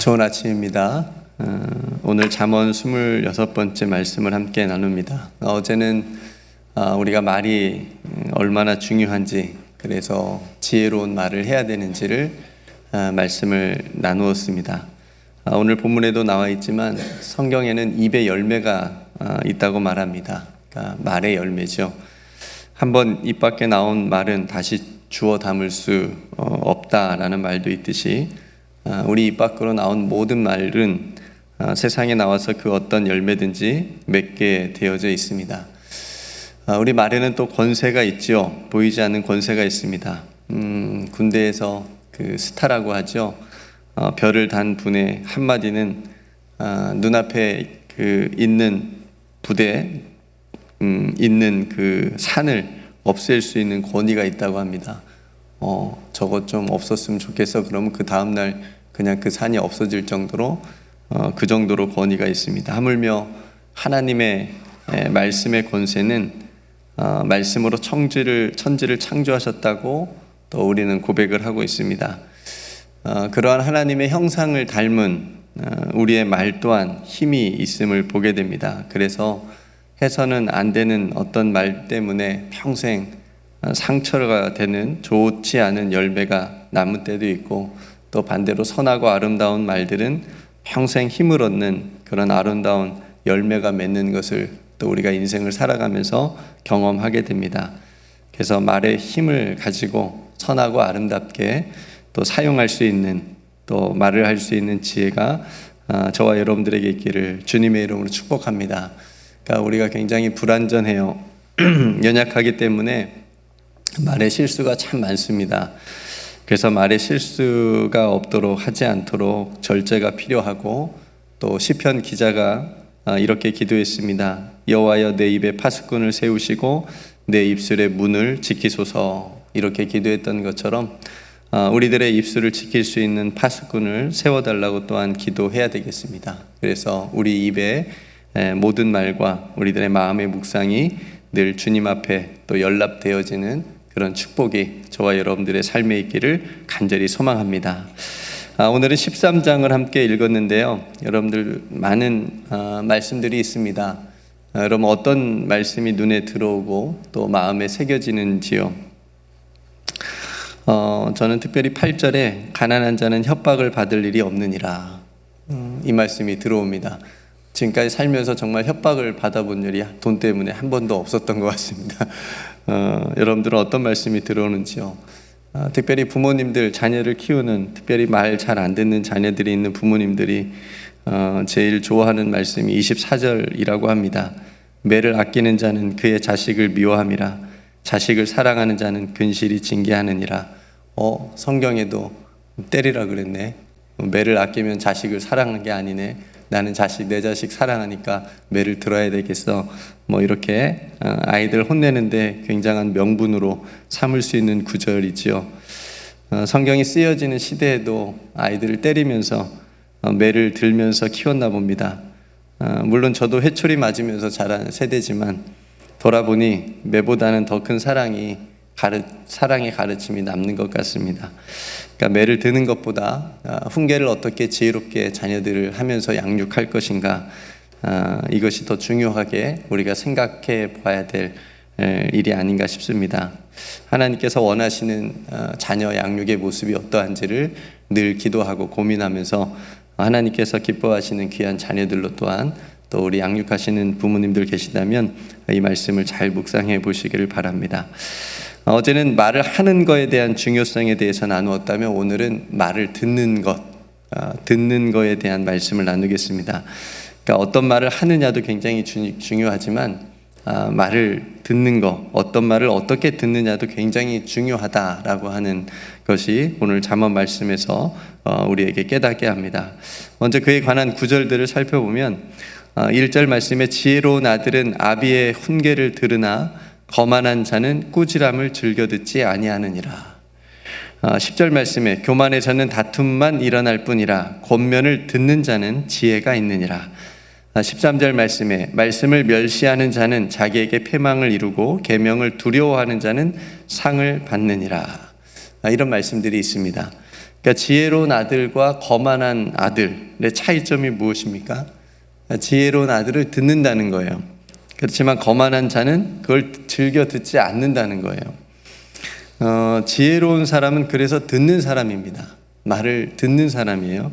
좋은 아침입니다. 오늘 잠언 26번째 말씀을 함께 나눕니다. 어제는 우리가 말이 얼마나 중요한지, 그래서 지혜로운 말을 해야 되는지를 말씀을 나누었습니다. 오늘 본문에도 나와 있지만 성경에는 입의 열매가 있다고 말합니다. 그러니까 말의 열매죠. 한번 입 밖에 나온 말은 다시 주워 담을 수 없다라는 말도 있듯이 우리 입 밖으로 나온 모든 말은 세상에 나와서 그 어떤 열매든지 맺게 되어져 있습니다. 우리 말에는 또 권세가 있죠. 보이지 않는 권세가 있습니다. 군대에서 그 스타라고 하죠. 별을 단 분의 한마디는 눈앞에 그 있는 부대 있는 그 산을 없앨 수 있는 권위가 있다고 합니다. 저것 좀 없었으면 좋겠어. 그러면 그 다음날 그냥 그 산이 없어질 정도로 그 정도로 권위가 있습니다. 하물며 하나님의 말씀의 권세는 말씀으로 천지를 창조하셨다고 또 우리는 고백을 하고 있습니다. 그러한 하나님의 형상을 닮은 우리의 말 또한 힘이 있음을 보게 됩니다. 그래서 해서는 안 되는 어떤 말 때문에 평생 상처가 되는 좋지 않은 열매가 남을 때도 있고, 또 반대로 선하고 아름다운 말들은 평생 힘을 얻는 그런 아름다운 열매가 맺는 것을 또 우리가 인생을 살아가면서 경험하게 됩니다. 그래서 말의 힘을 가지고 선하고 아름답게 또 사용할 수 있는, 또 말을 할 수 있는 지혜가 저와 여러분들에게 있기를 주님의 이름으로 축복합니다. 그러니까 우리가 굉장히 불완전해요. 연약하기 때문에 말의 실수가 참 많습니다. 그래서 말의 실수가 없도록 하지 않도록 절제가 필요하고, 또 시편 기자가 이렇게 기도했습니다. 여호와여, 내 입에 파수꾼을 세우시고 내 입술의 문을 지키소서. 이렇게 기도했던 것처럼 우리들의 입술을 지킬 수 있는 파수꾼을 세워달라고 또한 기도해야 되겠습니다. 그래서 우리 입에 모든 말과 우리들의 마음의 묵상이 늘 주님 앞에 또 연락되어지는 그런 축복이 저와 여러분들의 삶에 있기를 간절히 소망합니다. 오늘은 13장을 함께 읽었는데요. 여러분들 많은 말씀들이 있습니다. 여러분 어떤 말씀이 눈에 들어오고 또 마음에 새겨지는지요? 저는 특별히 8절에 가난한 자는 협박을 받을 일이 없느니라, 이 말씀이 들어옵니다. 지금까지 살면서 정말 협박을 받아본 일이 돈 때문에 한 번도 없었던 것 같습니다. 여러분들은 어떤 말씀이 들어오는지요? 특별히 부모님들, 자녀를 키우는, 특별히 말 잘 안 듣는 자녀들이 있는 부모님들이 제일 좋아하는 말씀이 24절이라고 합니다. 매를 아끼는 자는 그의 자식을 미워함이라, 자식을 사랑하는 자는 근실이 징계하느니라. 성경에도 때리라 그랬네. 매를 아끼면 자식을 사랑하는 게 아니네. 나는 내 자식 사랑하니까 매를 들어야 되겠어. 이렇게 아이들 혼내는데 굉장한 명분으로 삼을 수 있는 구절이지요. 성경이 쓰여지는 시대에도 아이들을 때리면서 매를 들면서 키웠나 봅니다. 물론 저도 회초리 맞으면서 자란 세대지만 돌아보니 매보다는 더 큰 사랑의 가르침이 남는 것 같습니다. 그러니까 매를 드는 것보다 훈계를 어떻게 지혜롭게 자녀들을 하면서 양육할 것인가, 이것이 더 중요하게 우리가 생각해 봐야 될 일이 아닌가 싶습니다. 하나님께서 원하시는 자녀 양육의 모습이 어떠한지를 늘 기도하고 고민하면서 하나님께서 기뻐하시는 귀한 자녀들로 또한 또 우리 양육하시는 부모님들 계시다면 이 말씀을 잘 묵상해 보시기를 바랍니다. 어제는 말을 하는 것에 대한 중요성에 대해서 나누었다면 오늘은 말을 듣는 거에 대한 말씀을 나누겠습니다. 그러니까 어떤 말을 하느냐도 굉장히 중요하지만 말을 듣는 것, 어떤 말을 어떻게 듣느냐도 굉장히 중요하다라고 하는 것이 오늘 잠언 말씀에서 우리에게 깨닫게 합니다. 먼저 그에 관한 구절들을 살펴보면 1절 말씀에 지혜로운 아들은 아비의 훈계를 들으나 거만한 자는 꾸지람을 즐겨 듣지 아니하느니라. 10절 말씀에 교만해서는 다툼만 일어날 뿐이라 권면을 듣는 자는 지혜가 있느니라. 13절 말씀에 말씀을 멸시하는 자는 자기에게 패망을 이루고 계명을 두려워하는 자는 상을 받느니라. 이런 말씀들이 있습니다. 그러니까 지혜로운 아들과 거만한 아들의 차이점이 무엇입니까? 지혜로운 아들을 듣는다는 거예요. 그렇지만 거만한 자는 그걸 즐겨 듣지 않는다는 거예요. 지혜로운 사람은 그래서 듣는 사람입니다. 말을 듣는 사람이에요.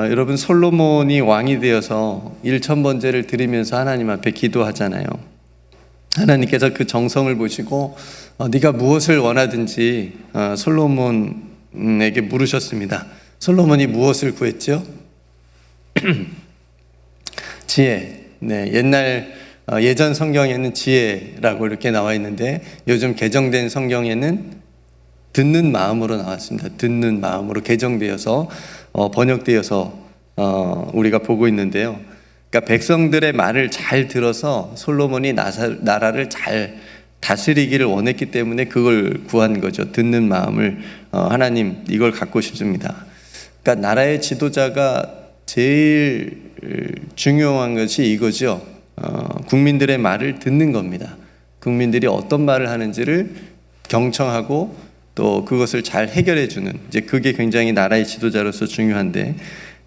여러분, 솔로몬이 왕이 되어서 1000번제를 드리면서 하나님 앞에 기도하잖아요. 하나님께서 그 정성을 보시고 네가 무엇을 원하든지 솔로몬에게 물으셨습니다. 솔로몬이 무엇을 구했죠? 지혜. 네, 예전 성경에는 지혜라고 이렇게 나와 있는데 요즘 개정된 성경에는 듣는 마음으로 나왔습니다. 듣는 마음으로 개정되어서 번역되어서 우리가 보고 있는데요. 그러니까 백성들의 말을 잘 들어서 솔로몬이 나라를 잘 다스리기를 원했기 때문에 그걸 구한 거죠. 듣는 마음을 하나님 이걸 갖고 싶습니다. 그러니까 나라의 지도자가 제일 중요한 것이 이거죠. 국민들의 말을 듣는 겁니다. 국민들이 어떤 말을 하는지를 경청하고 또 그것을 잘 해결해 주는, 이제 그게 굉장히 나라의 지도자로서 중요한데,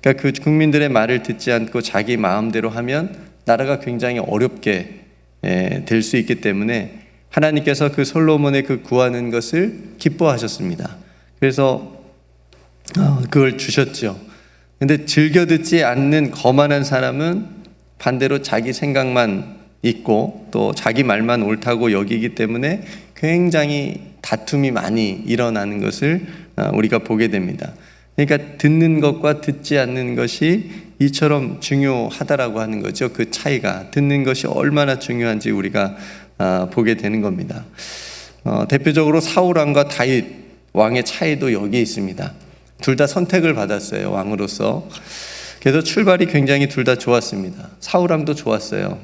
그러니까 그 국민들의 말을 듣지 않고 자기 마음대로 하면 나라가 굉장히 어렵게 될 수 있기 때문에 하나님께서 그 솔로몬의 그 구하는 것을 기뻐하셨습니다. 그래서 그걸 주셨죠. 근데 즐겨 듣지 않는 거만한 사람은 반대로 자기 생각만 있고 또 자기 말만 옳다고 여기기 때문에 굉장히 다툼이 많이 일어나는 것을 우리가 보게 됩니다. 그러니까 듣는 것과 듣지 않는 것이 이처럼 중요하다라고 하는 거죠. 그 차이가, 듣는 것이 얼마나 중요한지 우리가 보게 되는 겁니다. 대표적으로 사울 왕과 다윗 왕의 차이도 여기에 있습니다. 둘 다 선택을 받았어요, 왕으로서. 그래서 출발이 굉장히 둘 다 좋았습니다. 사울 왕도 좋았어요.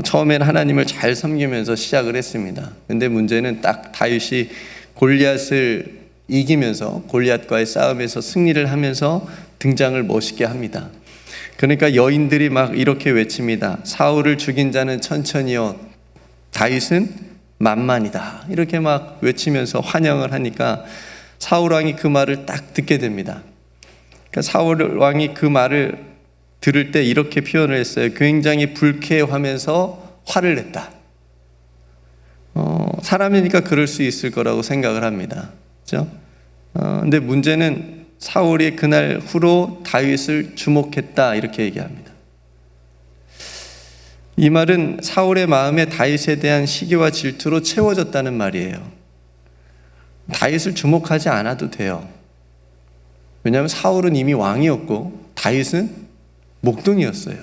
처음에는 하나님을 잘 섬기면서 시작을 했습니다. 근데 문제는 딱 다윗이 골리앗을 이기면서, 골리앗과의 싸움에서 승리를 하면서 등장을 멋있게 합니다. 그러니까 여인들이 막 이렇게 외칩니다. 사울을 죽인 자는 천천히요, 다윗은 만만이다. 이렇게 막 외치면서 환영을 하니까 사울 왕이 그 말을 딱 듣게 됩니다. 그러니까 사울 왕이 그 말을 들을 때 이렇게 표현을 했어요. 굉장히 불쾌하면서 화를 냈다. 사람이니까 그럴 수 있을 거라고 생각을 합니다. 그렇죠? 근데 문제는 사울이 그날 후로 다윗을 주목했다, 이렇게 얘기합니다. 이 말은 사울의 마음에 다윗에 대한 시기와 질투로 채워졌다는 말이에요. 다윗을 주목하지 않아도 돼요. 왜냐하면 사울은 이미 왕이었고 다윗은 목동이었어요.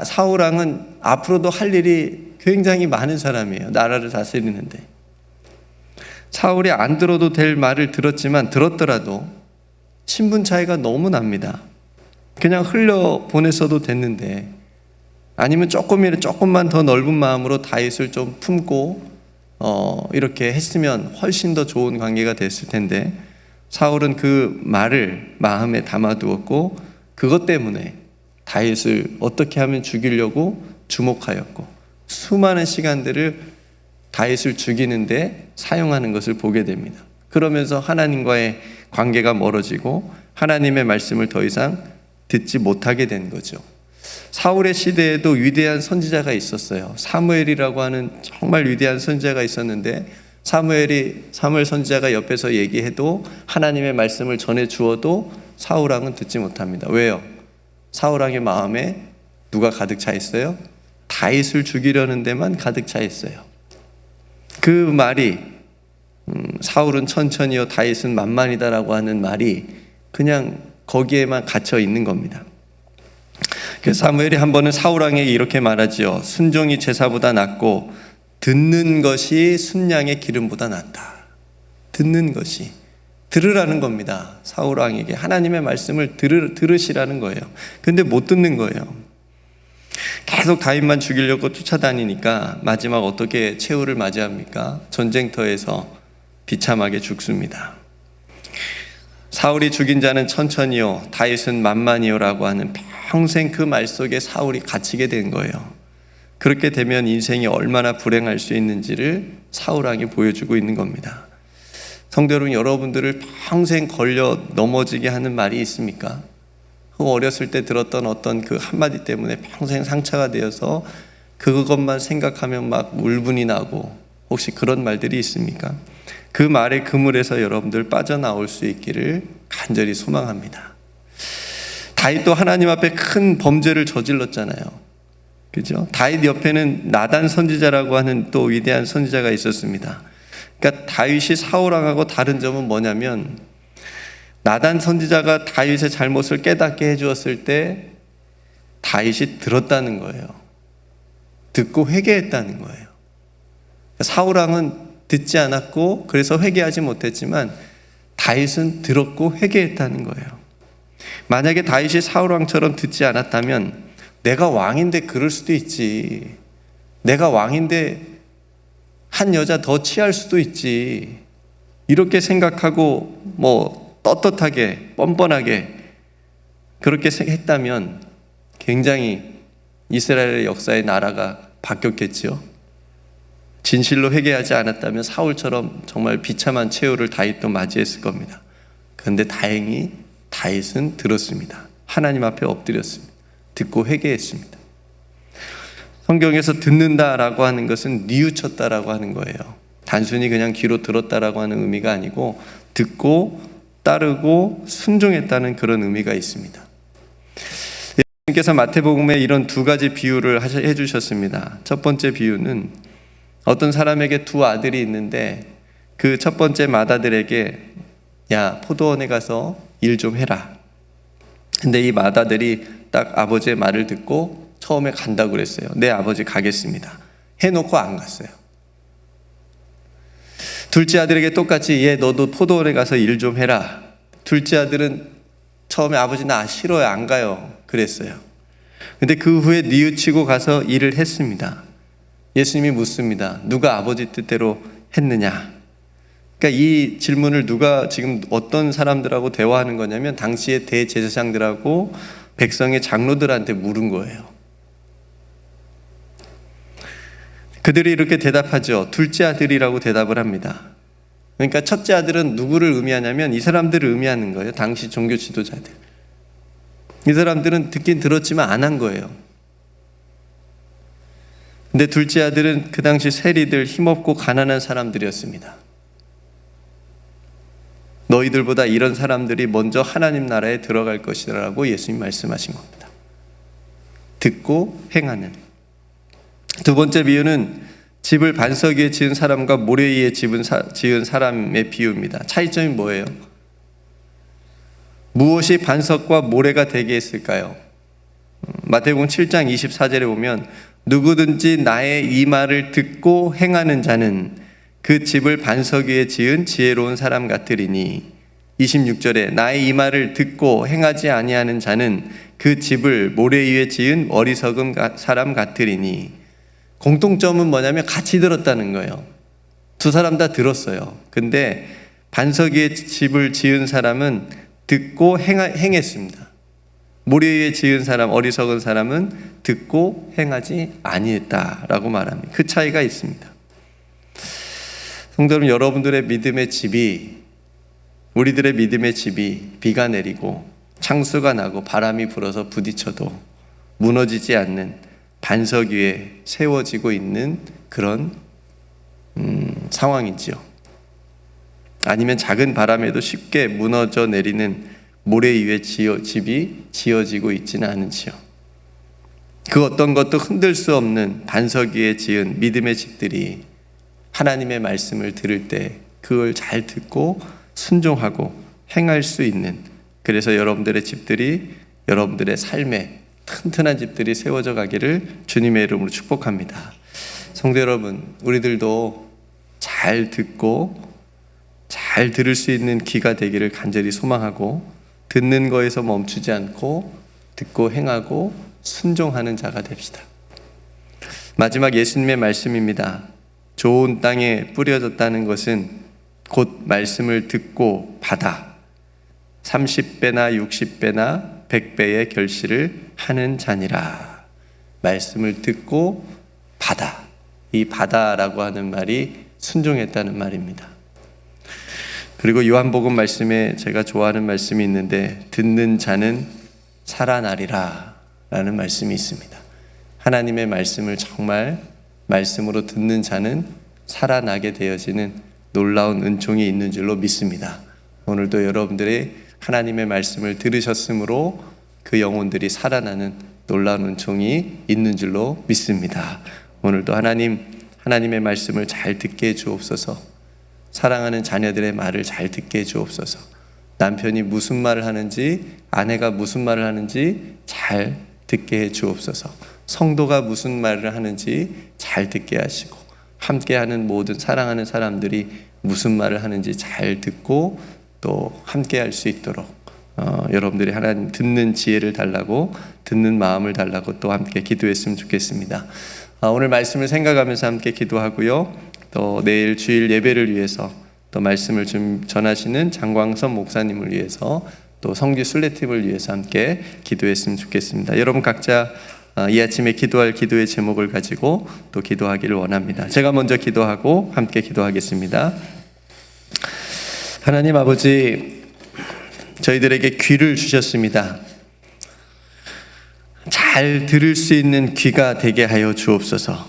사울 왕은 앞으로도 할 일이 굉장히 많은 사람이에요. 나라를 다스리는데. 사울이 안 들어도 될 말을 들었지만 들었더라도 신분 차이가 너무 납니다. 그냥 흘려 보냈어도 됐는데, 아니면 조금만 더 넓은 마음으로 다윗을 좀 품고 이렇게 했으면 훨씬 더 좋은 관계가 됐을 텐데, 사울은 그 말을 마음에 담아두었고 그것 때문에 다윗을 어떻게 하면 죽이려고 주목하였고 수많은 시간들을 다윗을 죽이는데 사용하는 것을 보게 됩니다. 그러면서 하나님과의 관계가 멀어지고 하나님의 말씀을 더 이상 듣지 못하게 된 거죠. 사울의 시대에도 위대한 선지자가 있었어요. 사무엘이라고 하는 정말 위대한 선지자가 있었는데, 사무엘 선지자가 옆에서 얘기해도 하나님의 말씀을 전해 주어도 사울 왕은 듣지 못합니다. 왜요? 사울 왕의 마음에 누가 가득 차 있어요? 다윗을 죽이려는 데만 가득 차 있어요. 그 말이 사울은 천천히요 다윗은 만만이다라고 하는 말이 그냥 거기에만 갇혀 있는 겁니다. 그래서 사무엘이 한 번은 사울 왕에게 이렇게 말하지요. 순종이 제사보다 낫고 듣는 것이 순양의 기름보다 낫다. 듣는 것이, 들으라는 겁니다. 사울 왕에게 하나님의 말씀을 들으시라는 거예요. 근데 못 듣는 거예요. 계속 다윗만 죽이려고 쫓아다니니까 마지막 어떻게 최후를 맞이합니까? 전쟁터에서 비참하게 죽습니다. 사울이 죽인 자는 천천히요 다윗은 만만히요라고 하는 평생 그 말 속에 사울이 갇히게 된 거예요. 그렇게 되면 인생이 얼마나 불행할 수 있는지를 사울 왕이 보여주고 있는 겁니다. 성도 여러분, 여러분들을 평생 걸려 넘어지게 하는 말이 있습니까? 어렸을 때 들었던 어떤 그 한마디 때문에 평생 상처가 되어서 그것만 생각하면 막 울분이 나고, 혹시 그런 말들이 있습니까? 그 말의 그물에서 여러분들 빠져나올 수 있기를 간절히 소망합니다. 다윗도 하나님 앞에 큰 범죄를 저질렀잖아요. 그죠? 다윗 옆에는 나단 선지자라고 하는 또 위대한 선지자가 있었습니다. 그러니까 다윗이 사울왕하고 다른 점은 뭐냐면, 나단 선지자가 다윗의 잘못을 깨닫게 해주었을 때 다윗이 들었다는 거예요. 듣고 회개했다는 거예요. 사울왕은 듣지 않았고 그래서 회개하지 못했지만 다윗은 들었고 회개했다는 거예요. 만약에 다윗이 사울왕처럼 듣지 않았다면, 내가 왕인데 그럴 수도 있지, 내가 왕인데 한 여자 더 취할 수도 있지, 이렇게 생각하고 떳떳하게 뻔뻔하게 그렇게 했다면 굉장히 이스라엘의 역사의 나라가 바뀌었겠죠. 진실로 회개하지 않았다면 사울처럼 정말 비참한 최후를 다윗도 맞이했을 겁니다. 그런데 다행히 다윗은 들었습니다. 하나님 앞에 엎드렸습니다. 듣고 회개했습니다. 성경에서 듣는다라고 하는 것은 뉘우쳤다라고 하는 거예요. 단순히 그냥 귀로 들었다라고 하는 의미가 아니고 듣고 따르고 순종했다는 그런 의미가 있습니다. 예수님께서 마태복음에 이런 두 가지 비유를 해주셨습니다. 첫 번째 비유는 어떤 사람에게 두 아들이 있는데, 그 첫 번째 맏아들에게 야, 포도원에 가서 일 좀 해라. 근데 이 맏아들이 딱 아버지의 말을 듣고 처음에 간다고 그랬어요. 네, 아버지 가겠습니다. 해놓고 안 갔어요. 둘째 아들에게 똑같이 얘 너도 포도원에 가서 일 좀 해라. 둘째 아들은 처음에 아버지 나 싫어요, 안 가요 그랬어요. 근데 그 후에 뉘우치고 가서 일을 했습니다. 예수님이 묻습니다. 누가 아버지 뜻대로 했느냐? 그러니까 이 질문을 누가 지금 어떤 사람들하고 대화하는 거냐면, 당시의 대제사장들하고 백성의 장로들한테 물은 거예요. 그들이 이렇게 대답하죠. 둘째 아들이라고 대답을 합니다. 그러니까 첫째 아들은 누구를 의미하냐면 이 사람들을 의미하는 거예요. 당시 종교 지도자들. 이 사람들은 듣긴 들었지만 안 한 거예요. 근데 둘째 아들은 그 당시 세리들, 힘없고 가난한 사람들이었습니다. 너희들보다 이런 사람들이 먼저 하나님 나라에 들어갈 것이라고 예수님 말씀하신 겁니다. 듣고 행하는. 두 번째 비유는 집을 반석 위에 지은 사람과 모래 위에 지은 사람의 비유입니다. 차이점이 뭐예요? 무엇이 반석과 모래가 되게 했을까요? 마태복음 7장 24절에 보면, 누구든지 나의 이 말을 듣고 행하는 자는 그 집을 반석 위에 지은 지혜로운 사람 같으리니, 26절에 나의 이 말을 듣고 행하지 아니하는 자는 그 집을 모래 위에 지은 어리석은 사람 같으리니. 공통점은 뭐냐면 같이 들었다는 거예요. 두 사람 다 들었어요. 근데 반석 위에 집을 지은 사람은 듣고 행했습니다. 모래 위에 지은 사람, 어리석은 사람은 듣고 행하지 아니했다라고 말합니다. 그 차이가 있습니다. 성도 여러분, 여러분들의 믿음의 집이, 우리들의 믿음의 집이 비가 내리고 창수가 나고 바람이 불어서 부딪혀도 무너지지 않는 반석 위에 세워지고 있는 그런 상황이지요. 아니면 작은 바람에도 쉽게 무너져 내리는 모래 위에 집이 지어지고 있지는 않은지요. 그 어떤 것도 흔들 수 없는 반석 위에 지은 믿음의 집들이 하나님의 말씀을 들을 때 그걸 잘 듣고 순종하고 행할 수 있는, 그래서 여러분들의 집들이, 여러분들의 삶에 튼튼한 집들이 세워져 가기를 주님의 이름으로 축복합니다. 성도 여러분, 우리들도 잘 듣고 잘 들을 수 있는 귀가 되기를 간절히 소망하고, 듣는 거에서 멈추지 않고 듣고 행하고 순종하는 자가 됩시다. 마지막 예수님의 말씀입니다. 좋은 땅에 뿌려졌다는 것은 곧 말씀을 듣고 받아 30배나 60배나 100배의 결실을 하는 자니라. 말씀을 듣고 받아. 이 받아라고 하는 말이 순종했다는 말입니다. 그리고 요한복음 말씀에 제가 좋아하는 말씀이 있는데 듣는 자는 살아나리라 라는 말씀이 있습니다. 하나님의 말씀을 정말 말씀으로 듣는 자는 살아나게 되어지는 놀라운 은총이 있는 줄로 믿습니다. 오늘도 여러분들이 하나님의 말씀을 들으셨으므로 그 영혼들이 살아나는 놀라운 은총이 있는 줄로 믿습니다. 오늘도 하나님의 말씀을 잘 듣게 해 주옵소서. 사랑하는 자녀들의 말을 잘 듣게 해 주옵소서. 남편이 무슨 말을 하는지, 아내가 무슨 말을 하는지 잘 듣게 해 주옵소서. 성도가 무슨 말을 하는지 잘 듣게 하시고, 함께하는 모든 사랑하는 사람들이 무슨 말을 하는지 잘 듣고 또 함께할 수 있도록 여러분들이 하나님 듣는 지혜를 달라고, 듣는 마음을 달라고 또 함께 기도했으면 좋겠습니다. 오늘 말씀을 생각하면서 함께 기도하고요. 또 내일 주일 예배를 위해서 또 말씀을 좀 전하시는 장광선 목사님을 위해서 또 성지 순례팀을 위해서 함께 기도했으면 좋겠습니다. 여러분 각자 이 아침에 기도할 기도의 제목을 가지고 또 기도하기를 원합니다. 제가 먼저 기도하고 함께 기도하겠습니다. 하나님 아버지, 저희들에게 귀를 주셨습니다. 잘 들을 수 있는 귀가 되게 하여 주옵소서.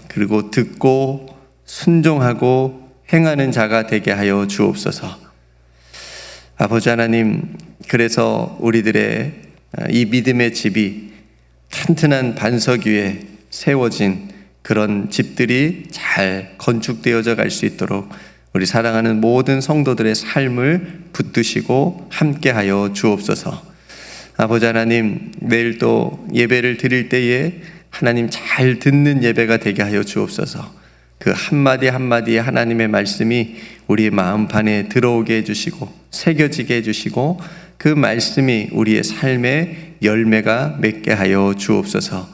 그리고 듣고 순종하고 행하는 자가 되게 하여 주옵소서. 아버지 하나님, 그래서 우리들의 이 믿음의 집이 튼튼한 반석 위에 세워진 그런 집들이 잘 건축되어져 갈 수 있도록 우리 사랑하는 모든 성도들의 삶을 붙드시고 함께하여 주옵소서. 아버지 하나님, 내일 또 예배를 드릴 때에 하나님 잘 듣는 예배가 되게 하여 주옵소서. 그 한마디 한마디의 하나님의 말씀이 우리의 마음판에 들어오게 해주시고 새겨지게 해주시고 그 말씀이 우리의 삶의 열매가 맺게 하여 주옵소서.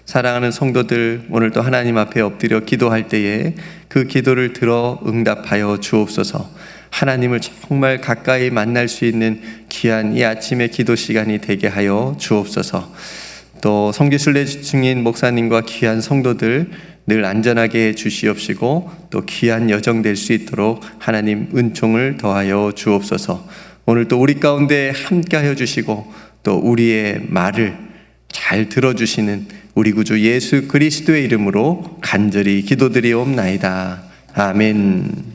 사랑하는 성도들, 오늘도 하나님 앞에 엎드려 기도할 때에 그 기도를 들어 응답하여 주옵소서. 하나님을 정말 가까이 만날 수 있는 귀한 이 아침의 기도 시간이 되게 하여 주옵소서. 또 성지순례 중인 목사님과 귀한 성도들 늘 안전하게 해 주시옵시고 또 귀한 여정 될 수 있도록 하나님 은총을 더하여 주옵소서. 오늘 또 우리 가운데 함께 하여 주시고 또 우리의 말을 잘 들어주시는 우리 구주 예수 그리스도의 이름으로 간절히 기도드리옵나이다. 아멘.